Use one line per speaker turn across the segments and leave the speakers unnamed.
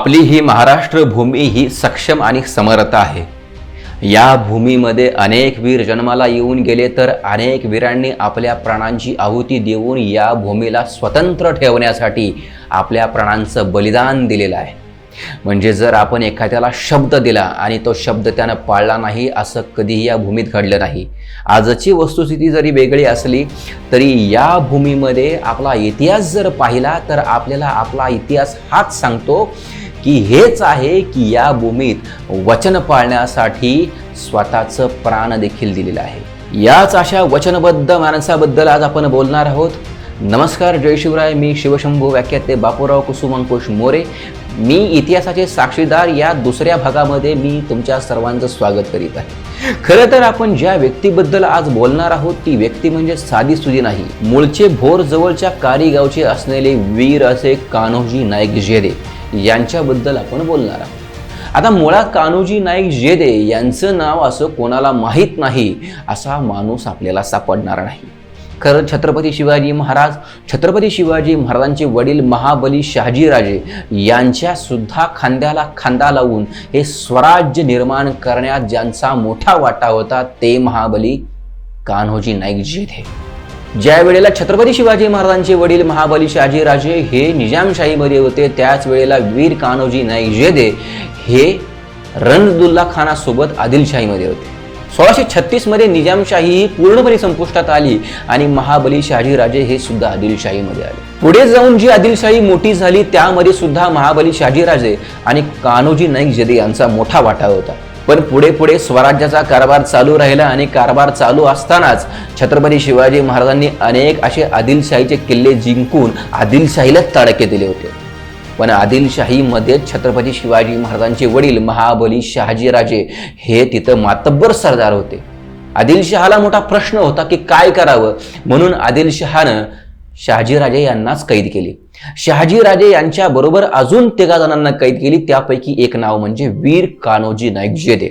आपली ही महाराष्ट्र भूमी ही सक्षम आणि समर्थ आहे। या भूमीमध्ये अनेक वीर जन्माला येऊन गेले, तर अनेक वीरांनी आपल्या प्राणांची आहुती देऊन या भूमीला स्वतंत्र ठेवण्यासाठी आपल्या प्राणांचं बलिदान दिलेलं आहे। म्हणजे जर आपण एखाद्याला शब्द दिला आणि तो शब्द त्याने पाळला नाही, असं कधीही या भूमीत घडलं नाही। आजची वस्तुस्थिती जरी वेगळी असली तरी या भूमीमध्ये आपला इतिहास जर पाहिला तर आपल्याला आपला इतिहास हाच सांगतो की हेच आहे की या भूमीत वचन पाळण्यासाठी स्वतःचं प्राण देखील दिलेलं आहे। याच अशा वचनबद्ध माणसाबद्दल आज आपण बोलणार आहोत। नमस्कार, जय शिवराय। मी शिवशंभू व्याख्याते बापूराव कुसुम अंकुश मोरे। मी इतिहासाचे साक्षीदार या दुसऱ्या भागामध्ये मी तुमच्या सर्वांचं स्वागत करीत आहे। खरं तर आपण ज्या व्यक्तीबद्दल आज बोलणार आहोत ती व्यक्ती म्हणजे साधी सुधी नाही। मूळचे भोर जवळच्या कारी गावचे असलेले वीर असे कान्होजी नाईक जेधे यांच्याबद्दल आपण बोलणार आहोत। आता मुळात कान्होजी नाईक जेधे यांचं नाव असं कोणाला माहीत नाही असा माणूस आपल्याला सापडणार नाही। खरं छत्रपती शिवाजी महाराजांचे वडील महाबली शहाजीराजे यांच्या सुद्धा खांद्याला खांदा लावून हे स्वराज्य निर्माण करण्यात ज्यांचा मोठा वाटा होता ते महाबली कान्होजी नाईक जेधे। ज्या वेळेला छत्रपती शिवाजी महाराजांचे वडील महाबली शहाजीराजे हे निजामशाहीमध्ये होते, त्याच वेळेला वीर कान्होजी नाईक जेधे हे रणदुल्ला खानासोबत आदिलशाहीमध्ये होते। 1636 मध्ये निजामशाही ही पूर्णपणे संपुष्टात आली आणि महाबली शहाजीराजे हे सुद्धा आदिलशाहीमध्ये आले। पुढे जाऊन जी आदिलशाही मोठी झाली त्यामध्ये सुद्धा महाबली शहाजीराजे आणि कान्होजी नाईक जेधे यांचा मोठा वाटा होता। पण पुढे स्वराज्याचा कारभार चालू राहिला आणि कारभार चालू असतानाच छत्रपती शिवाजी महाराजांनी अनेक असे आदिलशाहीचे किल्ले जिंकून आदिलशाहीलाच तडके दिले होते। पण आदिलशाहीमध्ये छत्रपती शिवाजी महाराजांचे वडील महाबली शहाजीराजे हे तिथं मातब्बर सरदार होते। आदिलशहाला मोठा प्रश्न होता की काय करावं, म्हणून आदिलशहानं शहाजीराजे यांनाच कैद केले। शहाजीराजे यांच्या बरोबर अजून 13 जणांना कैद केली, त्यापैकी एक नाव म्हणजे वीर कान्होजी नाईक जेधे।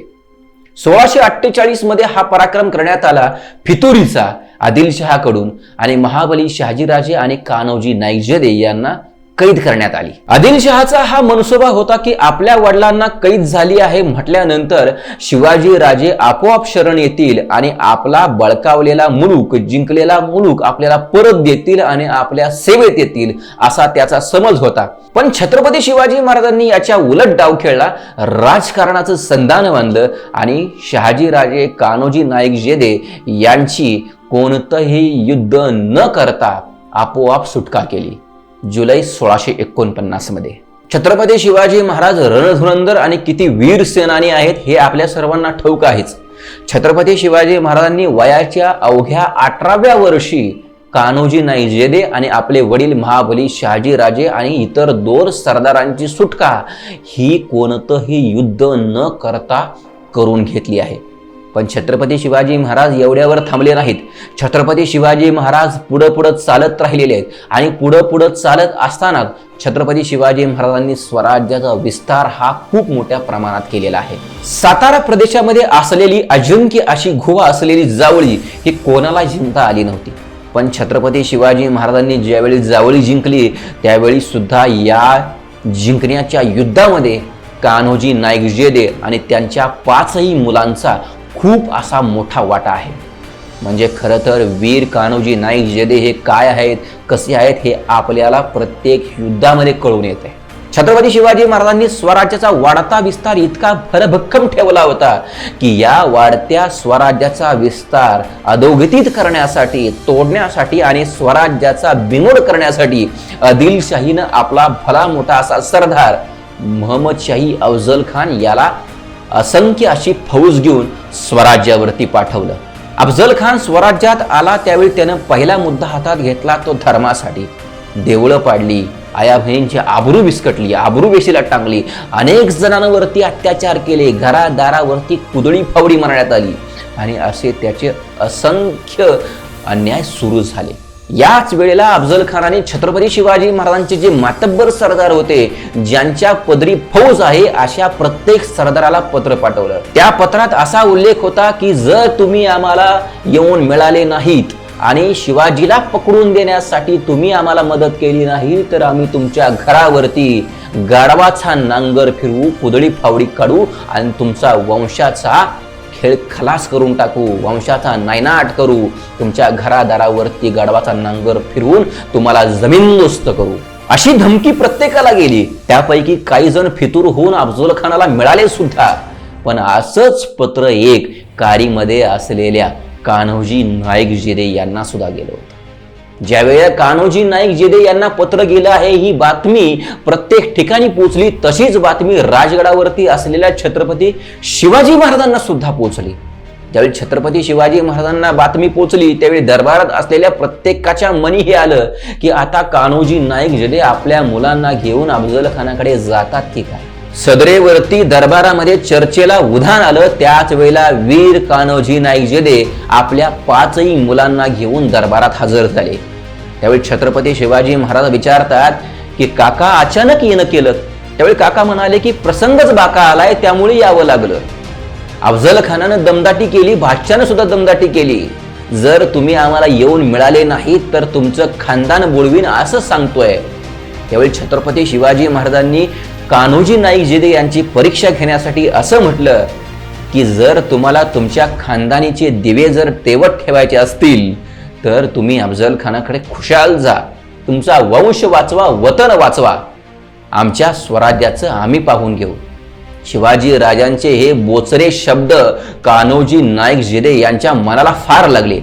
1648 मध्ये हा पराक्रम करण्यात आला फितुरीचा आदिलशहाकडून आणि महाबली शहाजीराजे आणि कान्होजी नाईक जेधे यांना कैद करण्यात आली। आदिलशहाचा हा मनसुबा होता की आपल्या वडिलांना कैद झाली आहे म्हटल्यानंतर शिवाजी राजे आपोआप शरण येतील आणि आपला बळकावलेला मुलूक, जिंकलेला मुलूक आपल्याला परत देतील आणि आपल्या सेवेत येतील असा त्याचा समज होता। पण छत्रपती शिवाजी महाराजांनी याच्या उलट डाव खेळला, राजकारणाचं संधान बांधलं आणि शहाजीराजे कान्होजी नाईक जेधे यांची कोणतंही युद्ध न करता आपोआप सुटका केली। जुलै 1649 मध्ये छत्रपती शिवाजी महाराज रणधुरंधर आणि किती वीर सेनानी आहेत हे आपल्या सर्वांना ठाऊक आहेच। छत्रपती शिवाजी महाराजांनी वयाच्या अवघ्या 18व्या वर्षी कान्होजी नाईक जेधे आणि आपले वडील महाबली शहाजीराजे आणि इतर 2 सरदारांची सुटका ही कोणतंही युद्ध न करता करून घेतली आहे। पण छत्रपती शिवाजी महाराज एवढ्यावर थांबले नाहीत। छत्रपती शिवाजी महाराज पुढे चालत राहिलेले आहेत आणि पुढे चालत असताना छत्रपती शिवाजी महाराजांनी स्वराज्याचा विस्तार हा खूप मोठ्या प्रमाणात केलेला आहे। सातारा प्रदेशामध्ये असलेली अजिंक्य अशी गुहा असलेली जावळी ही कोणाला जिंकता आली नव्हती। पण छत्रपती शिवाजी महाराजांनी ज्यावेळी जावळी जिंकली त्यावेळी सुद्धा या जिंकण्याच्या युद्धामध्ये कान्होजी नाईक जेधे आणि त्यांच्या 5ही मुलांचा खूप असा मोठा वाटा आहे। म्हणजे खरं तर वीर कान्होजी नाईक जेधे हे काय आहेत, कसे आहेत हे आपल्याला प्रत्येक युद्धामध्ये कळून येते। छत्रपती शिवाजी महाराजांनी स्वराज्याचा वाढता विस्तार इतका भरभक्कम ठेवला होता की या वाढत्या स्वराज्याचा विस्तार अधोगतीत करण्यासाठी, तोडण्यासाठी आणि स्वराज्याचा बिमोड करण्यासाठी आदिलशाहीनं आपला भला मोठा असा सरदार मोहम्मद शाही अफजल खान याला असंख्य अशी फौज घेऊन स्वराज्यावरती पाठवलं। अफजल खान स्वराज्यात आला त्यावेळी त्यानं पहिला मुद्दा हातात घेतला तो धर्मासाठी। देवळं पाडली, आया बहिणींची आबरू विस्कटली, आबरू वेशीला टांगली, अनेक जणांवरती अत्याचार केले, घरादारावरती कुदळी फावडी मारण्यात आली आणि असे त्याचे असंख्य अन्याय सुरू झाले। याच वेळेला अफजल खानाने छत्रपती शिवाजी महाराजांचे जे मातब्बर सरदार होते, ज्यांच्या पदरी फौज आहे, अशा प्रत्येक सरदाराला पत्र पाठवलं। त्या पत्रात असा उल्लेख होता की जर तुम्ही आम्हाला येऊन मिळाले नाहीत आणि शिवाजीला पकडून देण्यासाठी तुम्ही आम्हाला मदत केली नाही तर आम्ही तुमच्या घरावरती गाढवाचा नांगर फिरवू, कुदळी फावडी काढू आणि तुमचा वंशाचा खेळ खलास करून टाकू, वंशाचा नायनाट करू, तुमच्या घरादारावरती गाढवाचा नांगर फिरवून तुम्हाला जमीनदोस्त करू, अशी धमकी प्रत्येकाला गेली. त्यापैकी काही जण फितूर होऊन अफजल खानाला मिळाले सुद्धा. पण असंच पत्र एक कारीमध्ये असलेल्या कान्होजी नाईक जेदे यांना सुद्धा गेलं होतं. ज्यावेळेला कान्होजी नाईक जेदे यांना पत्र गेलं आहे, ही बातमी प्रत्येक ठिकाणी पोहोचली. तशीच बातमी राजगडावरती असलेल्या छत्रपती शिवाजी महाराजांना सुद्धा पोहोचली. ज्यावेळी छत्रपती शिवाजी महाराजांना बातमी पोहोचली त्यावेळी दरबारात असलेल्या प्रत्येकाच्या मनी हे आलं की आता कान्होजी नाईक जेदे आपल्या मुलांना घेऊन अफजल खानाकडे जातात की काय. सदरेवरती दरबारामध्ये चर्चेला उधाण आलं. त्याच वेळेला वीर कान्होजी नाईक जेदे आपल्या 5ही मुलांना घेऊन दरबारात हजर झाले. त्यावेळी छत्रपती शिवाजी महाराज विचारतात की काका अचानक येणं केलं. त्यावेळी काका म्हणाले की प्रसंगच बाका आलाय त्यामुळे यावं लागलं. अफजल खानानं दमदाटी केली, बादशाहनं सुद्धा दमदाटी केली. जर तुम्ही आम्हाला येऊन मिळाले नाहीत तर तुमचं खानदान बुडवीन असं सांगतोय. त्यावेळी छत्रपती शिवाजी महाराजांनी कान्होजी नाईक जेदे यांची परीक्षा घेण्यासाठी असं म्हटलं की जर तुम्हाला तुमच्या खानदानीचे दिवे जर तेवत ठेवायचे असतील तर तुम्ही अफजल खानाकडे खुशाल जा, तुमचा वंश वाचवा, वतन वाचवा, आमच्या स्वराज्याचं आम्ही पाहून घेऊ. शिवाजी राजांचे हे बोचरे शब्द कान्होजी नाईक जेदे यांच्या मनाला फार लागले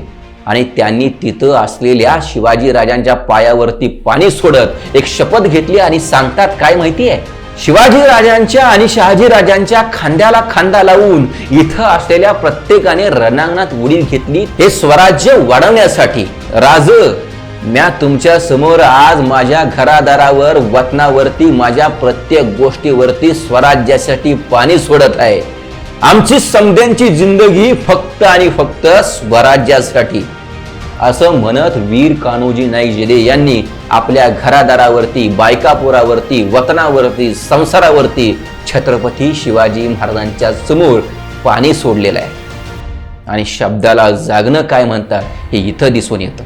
आणि त्यांनी तिथं असलेल्या शिवाजी राजांच्या पायावरती पाणी सोडत एक शपथ घेतली आणि सांगतात काय माहिती आहे, शिवाजी राजांच्या आणि शहाजी राजांच्या खांद्याला खांदा लावून इथं असलेल्या प्रत्येकाने रणांगणात उडी घेतली हे स्वराज्य वाढवण्यासाठी. राज, म्या तुमच्या समोर आज माझ्या घरादारावर, वतनावरती, माझ्या प्रत्येक गोष्टीवरती स्वराज्यासाठी पाणी सोडत आहे. आमची समद्यांची जिंदगी फक्त आणि फक्त स्वराज्यासाठी, असं म्हणत वीर कान्होजी नाईक जेदे यांनी आपल्या घरादारावरती, बायकापुरावरती, वतनावरती, संसारावरती छत्रपती शिवाजी महाराजांच्या समोर पाणी सोडलेलं आहे. आणि शब्दाला जागणं काय म्हणतात हे इथं दिसून येतं.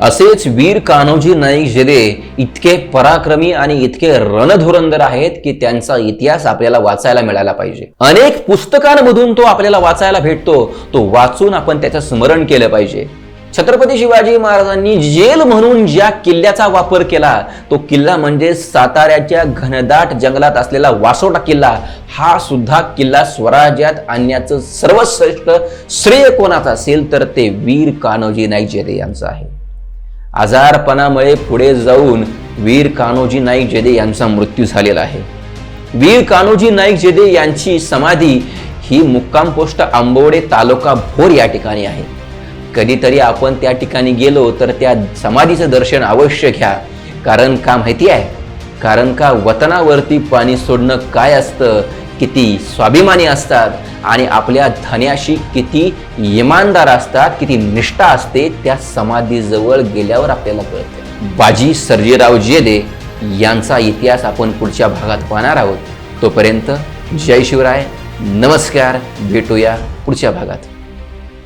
असेच वीर कान्होजी नाईक जेदे इतके पराक्रमी आणि इतके रणधुरंधर आहेत की त्यांचा इतिहास आपल्याला वाचायला मिळाला पाहिजे. अनेक पुस्तकांमधून तो आपल्याला वाचायला भेटतो. तो वाचून आपण त्याचं स्मरण केलं पाहिजे. छत्रपती शिवाजी महाराजांनी जेल म्हणून ज्या किल्ल्याचा वापर केला तो किल्ला म्हणजे साताऱ्याच्या घनदाट जंगलात असलेला वासोटा किल्ला. हा सुद्धा किल्ला स्वराज्यात आणण्याचं सर्वश्रेष्ठ श्रेय कोणाचं असेल तर ते वीर कान्होजी नाईक जेदे यांचं आहे. आजारपणामुळे पुढे जाऊन वीर कान्होजी नाईक जेदे यांचा मृत्यू झालेला आहे. वीर कान्होजी नाईक जेदे यांची समाधी ही मुक्काम पोस्ट आंबवडे, तालुका भोर या ठिकाणी आहे. कधीतरी आपण त्या ठिकाणी गेलो तर त्या समाधीचं दर्शन अवश्य घ्या. कारण का माहिती आहे, कारण का वतनावरती पाणी सोडणं काय असतं, किती स्वाभिमानी असतात आणि आपल्या धन्याशी किती इमानदार असतात, किती निष्ठा असते त्या समाधीजवळ गेल्यावर आपल्याला कळतं. बाजी सर्जेराव जेदे यांचा इतिहास आपण पुढच्या भागात पाहणार आहोत. तोपर्यंत जय शिवराय, नमस्कार, भेटूया पुढच्या भागात.